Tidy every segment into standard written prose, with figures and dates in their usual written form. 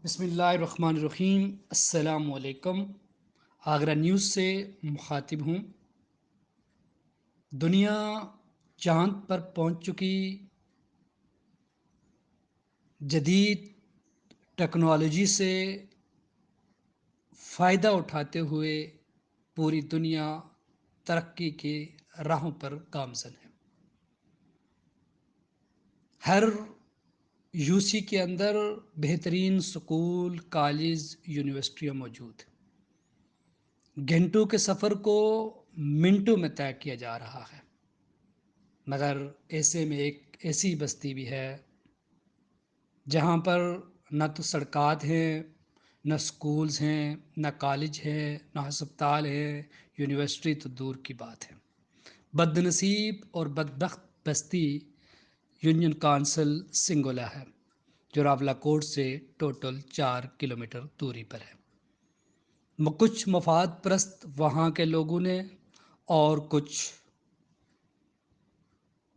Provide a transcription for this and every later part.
بسم اللہ الرحمن الرحیم۔ السلام علیکم۔ آگرہ نیوز سے مخاطب ہوں۔ دنیا چاند پر پہنچ چکی، جدید ٹیکنالوجی سے فائدہ اٹھاتے ہوئے پوری دنیا ترقی کی راہوں پر گامزن ہے۔ ہر یو سی کے اندر بہترین سکول، کالج، یونیورسٹیاں موجود ہیں۔ گھنٹوں کے سفر کو منٹوں میں طے کیا جا رہا ہے، مگر ایسے میں ایک ایسی بستی بھی ہے جہاں پر نہ تو سڑکات ہیں، نہ سکولز ہیں، نہ کالج ہیں، نہ ہسپتال ہیں، یونیورسٹی تو دور کی بات ہے۔ بد نصیب اور بدبخت بستی یونین کونسل سنگولا ہے، جو راولا کوٹ سے ٹوٹل 4 کلومیٹر دوری پر ہے۔ کچھ مفاد پرست وہاں کے لوگوں نے اور کچھ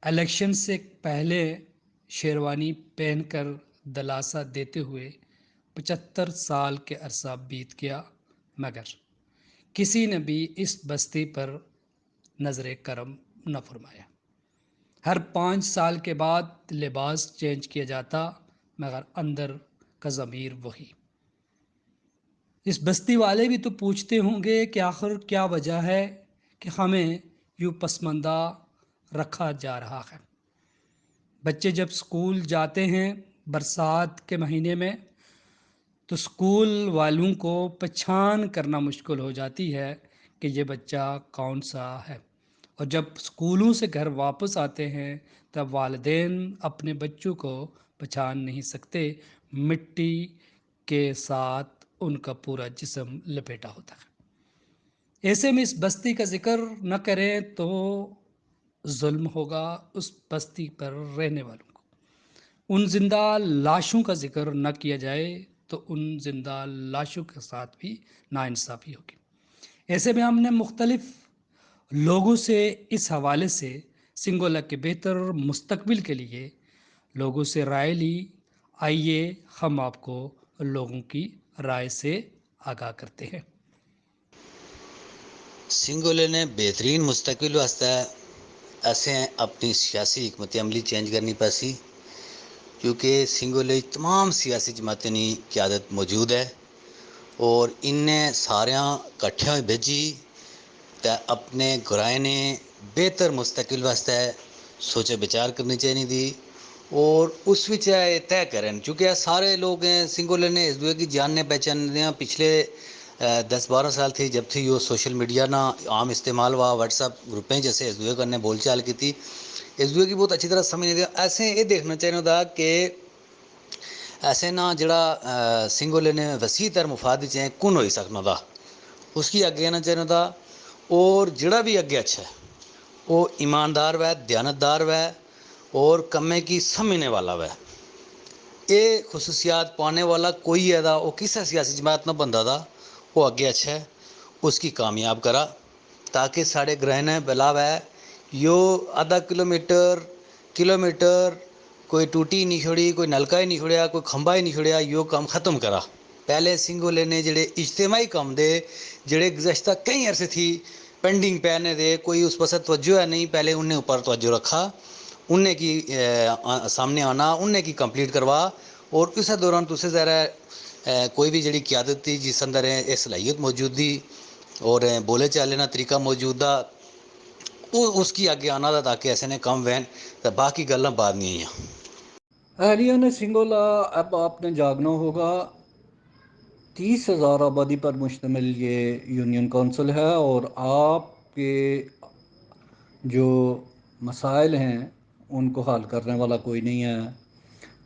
الیکشن سے پہلے شیروانی پہن کر دلاسا دیتے ہوئے 75 سال کے عرصہ بیت گیا، مگر کسی نے بھی اس بستی پر نظر کرم نہ فرمایا۔ ہر 5 سال کے بعد لباس چینج کیا جاتا، مگر اندر کا ضمیر وہی۔ اس بستی والے بھی تو پوچھتے ہوں گے کہ آخر کیا وجہ ہے کہ ہمیں یوں پسماندہ رکھا جا رہا ہے۔ بچے جب اسکول جاتے ہیں برسات کے مہینے میں تو اسکول والوں کو پہچان کرنا مشکل ہو جاتی ہے کہ یہ بچہ کون سا ہے، اور جب اسکولوں سے گھر واپس آتے ہیں تب والدین اپنے بچوں کو پہچان نہیں سکتے، مٹی کے ساتھ ان کا پورا جسم لپیٹا ہوتا ہے۔ ایسے میں اس بستی کا ذکر نہ کریں تو ظلم ہوگا اس بستی پر رہنے والوں کو۔ ان زندہ لاشوں کا ذکر نہ کیا جائے تو ان زندہ لاشوں کے ساتھ بھی ناانصافی ہوگی۔ ایسے میں ہم نے مختلف لوگوں سے اس حوالے سے سنگولا کے بہتر مستقبل کے لیے لوگوں سے رائے لی۔ آئیے ہم آپ کو لوگوں کی رائے سے آگاہ کرتے ہیں۔ سنگولے نے بہترین مستقبل واسطے ایسے اپنی سیاسی حکمت عملی چینج کرنی پیسی، کیونکہ سنگولے تمام سیاسی جماعتیں کی قیادت موجود ہے اور ان نے ساریاں کٹھے ہوئے بھیجی تو اپنے گرائے نے بہتر مستقبل واسطے سوچے بچار کرنی چاہیے تھی، اور اس وچ طے کریں، چونکہ سارے لوگ ہیں سنگولے نے اس دوسرے کی جاننے پہچاننے پچھلے 10-12 سال تھی جب تھی وہ سوشل میڈیا نا عام استعمال ہوا، واٹس ایپ گروپیں جیسے اس دوسرے کرنے بول چال کی تھی، اس دوسرے کی بہت اچھی طرح سمجھ نہیں دیا۔ ایسے یہ دیکھنا چاہیے تھا کہ ایسے نہ جڑا سنگولے نے وسیع تر مفاد چاہیں کون ہوئی سکنا تھا، اس کی اگے آنا چاہیے تھا، اور جڑا بھی اگے اچھا ہے وہ ایماندار ہے، دیانتدار ہے اور کمے کی سمجھنے والا ہے۔ یہ خصوصیات پانے والا کوئی ہے وہ کسی سیاسی جماعت نہ بندہ تھا، وہ اگے اچھا ہے، اس کی کامیاب کرا تاکہ سارے گرہنے بلاو ہے یو آدھا کلومیٹر کوئی ٹوٹی نہیں چھوڑی، کوئی نلکا ہی نہیں چھوڑیا، کوئی کھمبا ہی نہیں چھوڑیا، یہ کام ختم کرا۔ پہلے سنگولے نے جڑے اجتماعی کام دے جڑے گزشتہ کئی عرصے تھی پینڈنگ پہنے دے کوئی اس پاس توجہ ہے نہیں، پہلے انہیں اوپر توجہ رکھا، انہیں کی سامنے آنا، انہیں کی کمپلیٹ کروا، اور اس دوران تو سے ذرا کوئی بھی جڑی قیادت تھی جس اندر یہ صلاحیت موجود تھی اور بولے چالے نا طریقہ موجود تھا، وہ اس کی آگے آنا تھا تاکہ ایسے نے کم وین تو باقی گلاں بعد نہیں ہیں۔ اہلیہ نے سنگولا اب آپ نے جاگنا ہوگا، 30,000 آبادی پر مشتمل یہ یونین کونسل ہے، اور آپ کے جو مسائل ہیں ان کو حل کرنے والا کوئی نہیں ہے،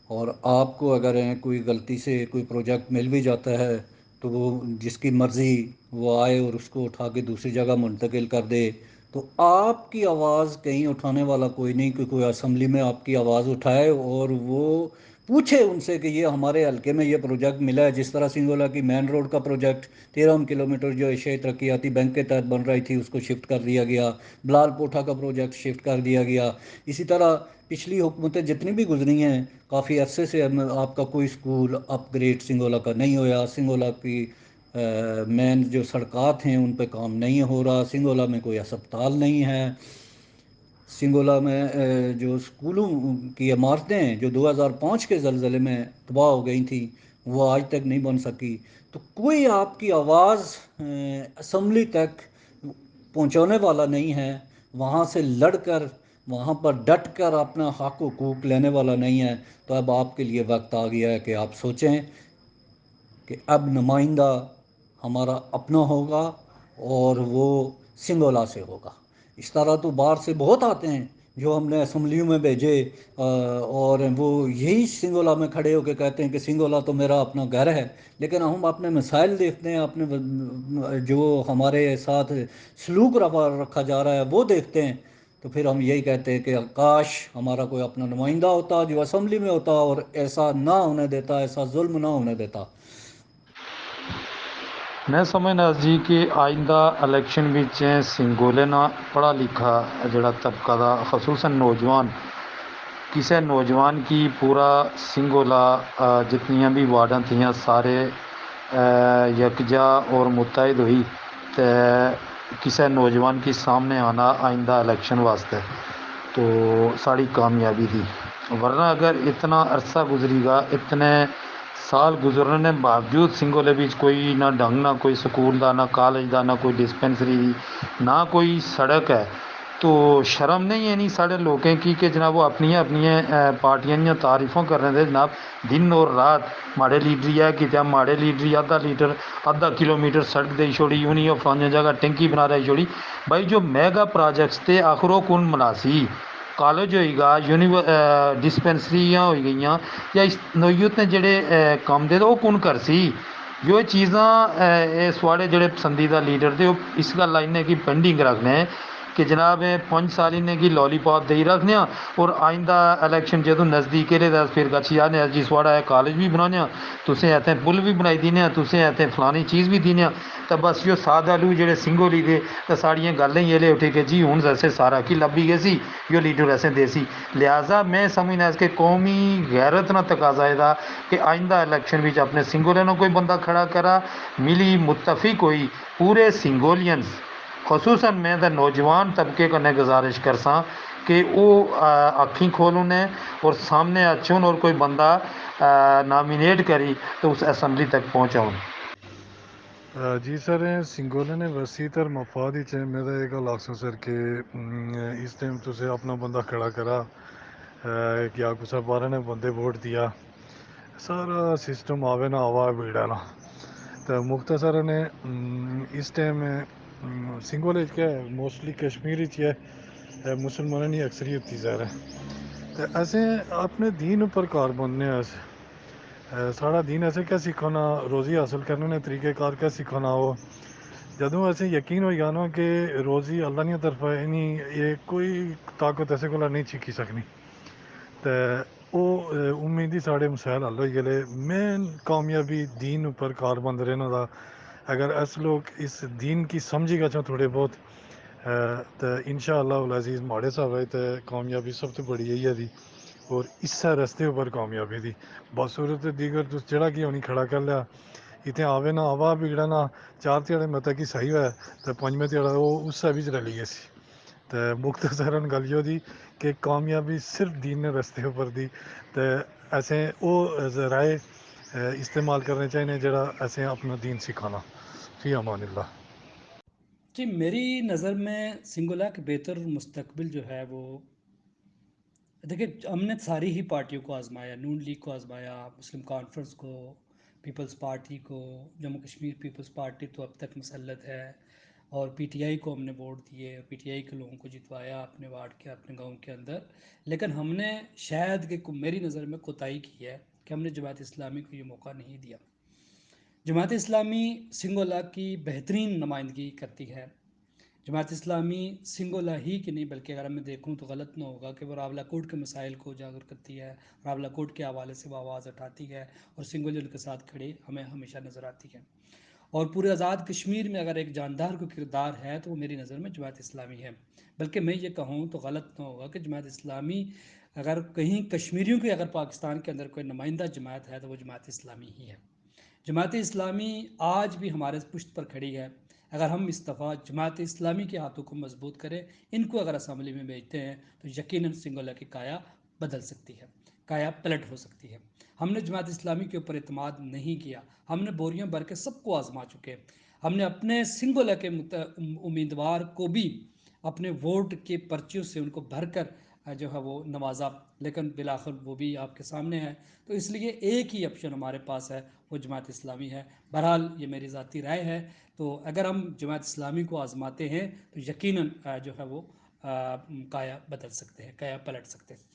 اور آپ کو اگر کوئی غلطی سے کوئی پروجیکٹ مل بھی جاتا ہے تو وہ جس کی مرضی وہ آئے اور اس کو اٹھا کے دوسری جگہ منتقل کر دے، تو آپ کی آواز کہیں اٹھانے والا کوئی نہیں کہ کوئی اسمبلی میں آپ کی آواز اٹھائے اور وہ پوچھے ان سے کہ یہ ہمارے حلقے میں یہ پروجیکٹ ملا ہے، جس طرح سنگولا کی مین روڈ کا پروجیکٹ 13 کلومیٹر جو ایشیائی ترقیاتی بینک کے تحت بن رہی تھی اس کو شفٹ کر دیا گیا، بلال کوٹھا کا پروجیکٹ شفٹ کر دیا گیا. اسی طرح پچھلی حکومتیں جتنی بھی گزری ہیں کافی عرصے سے آپ کا کوئی سکول اپ گریڈ سنگولا کا نہیں ہوا. سنگولا کی مین جو سڑکات ہیں ان پہ کام نہیں ہو رہا، سنگولا میں کوئی اسپتال نہیں ہے، سنگولا میں جو اسکولوں کی عمارتیں ہیں جو 2005 کے زلزلے میں تباہ ہو گئی تھیں وہ آج تک نہیں بن سکی. تو کوئی آپ کی آواز اسمبلی تک پہنچانے والا نہیں ہے، وہاں سے لڑ کر وہاں پر ڈٹ کر اپنا حق حقوق لینے والا نہیں ہے. تو اب آپ کے لیے وقت آ گیا ہے کہ آپ سوچیں کہ اب نمائندہ ہمارا اپنا ہوگا اور وہ سنگولا سے ہوگا. اس طرح تو باہر سے بہت آتے ہیں جو ہم نے اسمبلیوں میں بھیجے، اور وہ یہی سنگولا میں کھڑے ہو کے کہتے ہیں کہ سنگولا تو میرا اپنا گھر ہے، لیکن ہم اپنے مسائل دیکھتے ہیں، اپنے جو ہمارے ساتھ سلوک رکھا جا رہا ہے وہ دیکھتے ہیں، تو پھر ہم یہی کہتے ہیں کہ کاش ہمارا کوئی اپنا نمائندہ ہوتا جو اسمبلی میں ہوتا اور ایسا نہ ہونے دیتا، ایسا ظلم نہ ہونے دیتا. میں سمجھنا جی کہ آئندہ الیکشن وچ سنگولے نہ پڑھا لکھا جڑا طبقہ دا خصوصاً نوجوان، کسی نوجوان کی پورا سنگولا جتنیاں بھی وارڈاں تھیاں سارے یکجا اور متحد ہوئی تے کسی نوجوان کی سامنے آنا آئندہ الیکشن واسطے تو ساری کامیابی تھی. ورنہ اگر اتنا عرصہ گزری گا، اتنے سال گزرنے کے باوجود سنگولے بیچ کوئی نہ ڈنگ، نہ کوئی سکول دا، نہ کالج دا، نہ کوئی ڈسپینسری دی، نہ کوئی سڑک ہے، تو شرم نہیں ہے نہیں سارے لوگوں کی کہ جناب وہ اپنی پارٹیاں دیا تعریفوں کر رہے تھے جناب دن اور رات. ماڑے لیڈری ہے کہ ماڑے لیڈری آدھا کلومیٹر سڑک دے چھوڑی، انہیں فلانی جگہ ٹنکی بنا رہی چھوڑی. بھائی جو میگا پروجیکٹس تھے آخر وہ کون مناسی؟ کالج ہوئی گا، ڈسپینسریاں ہوئی گئیاں، یا اس نوعیت نے جڑے کام دے وہ کون کر سی؟ جو چیزاں سواڑے جڑے پسندیدہ لیڈر تھے وہ اس گل انہیں کی پینڈنگ رکھنے ہیں کہ جناب 5 سال انہیں کی لالی پاپ دے رکھنے، اور آئندہ الیکشن جدوں نزدیک رہے تو پھر گچھی آنے جی سواڑا ہے کالج بھی بنانے، تسیں اتنے پل بھی بنائی دینے، تسیں اتنے فلانی چیز بھی دینے. تو بس جو سادہ لو جڑے سنگولی دے تو ساڑیاں گلیں یہ لے اٹھے کہ جی ہوں ایسے سارا کی لبھی گئی سی، جو لیڈر ایسے دے سی. لہٰذا میں سمجھنا اس کے قومی غیرت نہ تقاضا دا کہ آئندہ الیکشن بھی اپنے سنگولے نہ کوئی بندہ کھڑا کرا، ملی متفق ہوئی پورے سنگولینز خصوصاً میں دا نوجوان طبقے کو گزارش کرساں کہ وہ اکھیں کھولوں اور سامنے اچھون اور کوئی بندہ نامینیٹ کری تو اس اسمبلی تک پہنچاؤں. جی سر سنگولے نے وسیع تر مفاد ہی میرا یہ گل آخسو سر کہ اس ٹائم تے اپنا بندہ کھڑا کرا کہ آپ سر 12 نے بندے ووٹ دیا، سارا سسٹم آوے نہ آوا بیڑا نا. تو مختصر نے اس ٹائم سنگولے کیا ہے موسٹلی کشمیر ہے مسلمانوں کی اکثریت تھی ظاہر ہے. تو اسیں اپنے دین پر کار بننے سارا دین ایسے کیا سکھانا، روزی حاصل کرنے نے طریقہ کار کیا سکھانا ہو جدوں ایسے یقین ہو جانا کہ روزی اللہ کی طرف ہے نہیں، یہ کوئی طاقت ایسے کو نہیں چھکی سکنی. تو وہ امیدی سارے مسائل حل ہوئی گئے. مین کامیابی دین پر کار بند رہنا دا. اگر اس لوگ اس دین کی سمجھی گا تھوڑے بہت تو انشاءاللہ العزیز ماڑے صاحب ہے تو کامیابی سب تو بڑی یہی ہے دی، اور اس رستے اوپر کامیابی دی بصورت دیگر تو جڑا کہ ہونی کھڑا کر لیا اتنے آوے نہ آوا بگڑا نہ 4 تہاڑے مطلب کہ صحیح ہوا تو 5ویں تہاڑا وہ اس بھی رلی گئی سی. تو مختصراً گل یہ دی کہ کامیابی صرف دین نے رستے اوپر دی. تو ایسے وہ ذرائع استعمال کرنے چاہیے جڑا ایسے اپنا دین سکھانا. فی امان اللہ. جی میری نظر میں سنگولا کے بہتر مستقبل جو ہے وہ دیکھیں ہم نے ساری ہی پارٹیوں کو آزمایا، نون لیگ کو آزمایا، مسلم کانفرنس کو، پیپلز پارٹی کو، جموں کشمیر پیپلز پارٹی تو اب تک مسلط ہے، اور پی ٹی آئی کو ہم نے ووٹ دیے، پی ٹی آئی کے لوگوں کو جتوایا اپنے وارڈ کے اپنے گاؤں کے اندر. لیکن ہم نے شاید کہ میری نظر میں کوتاہی کی ہے کہ ہم نے جماعت اسلامی کو یہ موقع نہیں دیا. جماعت اسلامی سنگولا کی بہترین نمائندگی کرتی ہے. جماعت اسلامی سنگولا ہی کی نہیں بلکہ اگر میں دیکھوں تو غلط نہ ہوگا کہ وہ راولاکوٹ کے مسائل کو اجاگر کرتی ہے، راولاکوٹ کے حوالے سے وہ آواز اٹھاتی ہے اور سنگولی ان کے ساتھ کھڑی ہمیں ہمیشہ نظر آتی ہے۔ اور پورے آزاد کشمیر میں اگر ایک جاندار کو کردار ہے تو وہ میری نظر میں جماعت اسلامی ہے، بلکہ میں یہ کہوں تو غلط نہ ہوگا کہ جماعت اسلامی اگر کہیں کشمیریوں کی اگر پاکستان کے اندر کوئی نمائندہ جماعت ہے تو وہ جماعت اسلامی ہی ہے۔ جماعت اسلامی آج بھی ہمارے پشت پر کھڑی ہے۔ اگر ہم اس دفعہ جماعت اسلامی کے ہاتھوں کو مضبوط کریں، ان کو اگر اسمبلی میں بھیجتے ہیں تو یقیناً سنگولا کی کایا بدل سکتی ہے، کایا پلٹ ہو سکتی ہے۔ ہم نے جماعت اسلامی کے اوپر اعتماد نہیں کیا، ہم نے بوریاں بھر کے سب کو آزما چکے، ہم نے اپنے سنگولا کے امیدوار کو بھی اپنے ووٹ کے پرچیوں سے ان کو بھر کر جو ہے وہ نوازا، لیکن بالآخر وہ بھی آپ کے سامنے ہے۔ تو اس لیے ایک ہی آپشن ہمارے پاس ہے، وہ جماعت اسلامی ہے۔ بہرحال یہ میری ذاتی رائے ہے، تو اگر ہم جماعت اسلامی کو آزماتے ہیں تو یقیناً جو ہے وہ کایا بدل سکتے ہیں، کایا پلٹ سکتے ہیں۔